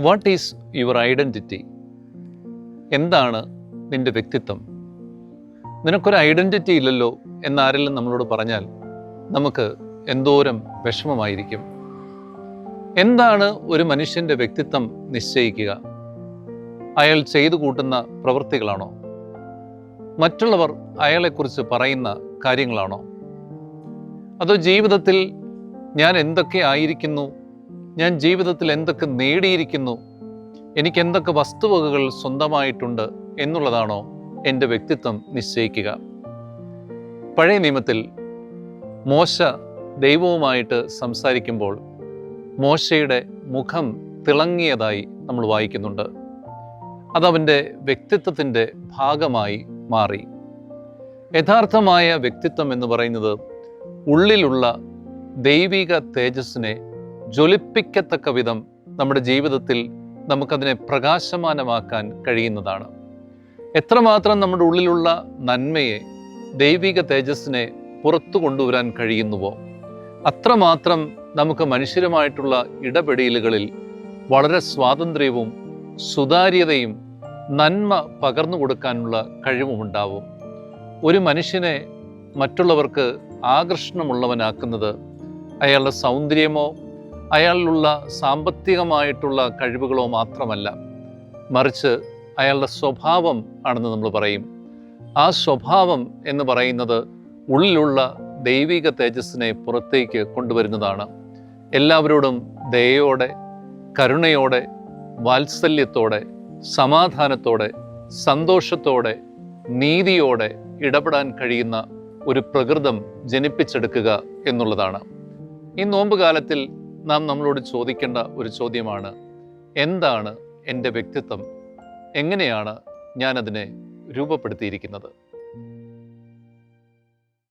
What is your identity? എന്താണ് നിൻ്റെ വ്യക്തിത്വം? നിനക്കൊരു ഐഡൻറ്റിറ്റി ഇല്ലല്ലോ എന്നാരെങ്കിലും നമ്മളോട് പറഞ്ഞാൽ നമുക്ക് എന്തോരം വിഷമമായിരിക്കും. എന്താണ് ഒരു മനുഷ്യൻ്റെ വ്യക്തിത്വം നിശ്ചയിക്കുക? അയാൾ ചെയ്തു കൂട്ടുന്ന പ്രവൃത്തികളാണോ? മറ്റുള്ളവർ അയാളെക്കുറിച്ച് പറയുന്ന കാര്യങ്ങളാണോ? അതോ ജീവിതത്തിൽ ഞാൻ എന്തൊക്കെ ആയിരിക്കുന്നു, ഞാൻ ജീവിതത്തിൽ എന്തൊക്കെ നേടിയിരിക്കുന്നു, എനിക്ക് എന്തൊക്കെ വസ്തുവകകൾ സ്വന്തമായിട്ടുണ്ട് എന്നുള്ളതാണോ എൻ്റെ വ്യക്തിത്വം നിശ്ചയിക്കുക? പഴയ നിയമത്തിൽ മോശ ദൈവവുമായിട്ട് സംസാരിക്കുമ്പോൾ മോശയുടെ മുഖം തിളങ്ങിയതായി നമ്മൾ വായിക്കുന്നുണ്ട്. അതവൻ്റെ വ്യക്തിത്വത്തിൻ്റെ ഭാഗമായി മാറി. യഥാർത്ഥമായ വ്യക്തിത്വം എന്ന് പറയുന്നത് ഉള്ളിലുള്ള ദൈവിക തേജസ്സിനെ ജ്വലിപ്പിക്കത്തക്ക വിധം നമ്മുടെ ജീവിതത്തിൽ നമുക്കതിനെ പ്രകാശമാനമാക്കാൻ കഴിയുന്നതാണ്. എത്രമാത്രം നമ്മുടെ ഉള്ളിലുള്ള നന്മയെ, ദൈവിക തേജസ്സിനെ പുറത്തു കൊണ്ടുവരാൻ കഴിയുന്നുവോ അത്രമാത്രം നമുക്ക് മനുഷ്യരുമായിട്ടുള്ള ഇടപെടലുകളിൽ വളരെ സ്വാതന്ത്ര്യവും സുതാര്യതയും നന്മ പകർന്നു കൊടുക്കാനുള്ള കഴിവുമുണ്ടാവും. ഒരു മനുഷ്യനെ മറ്റുള്ളവർക്ക് ആകർഷണമുള്ളവനാക്കുന്നത് അയാളുടെ സൗന്ദര്യമോ അയാളിലുള്ള സാമ്പത്തികമായിട്ടുള്ള കഴിവുകളോ മാത്രമല്ല, മറിച്ച് അയാളുടെ സ്വഭാവം ആണെന്ന് നമ്മൾ പറയും. ആ സ്വഭാവം എന്ന് പറയുന്നത് ഉള്ളിലുള്ള ദൈവിക തേജസ്സിനെ പുറത്തേക്ക് കൊണ്ടുവരുന്നതാണ്. എല്ലാവരോടും ദയയോടെ, കരുണയോടെ, വാത്സല്യത്തോടെ, സമാധാനത്തോടെ, സന്തോഷത്തോടെ, നീതിയോടെ ഇടപെടാൻ കഴിയുന്ന ഒരു പ്രകൃതം ജനിപ്പിച്ചെടുക്കുക എന്നുള്ളതാണ്. ഈ നോമ്പ് കാലത്തിൽ നാം നമ്മളോട് ചോദിക്കേണ്ട ഒരു ചോദ്യമാണ്, എന്താണ് എൻ്റെ വ്യക്തിത്വം? എങ്ങനെയാണ് ഞാനതിനെ രൂപപ്പെടുത്തിയിരിക്കുന്നത്?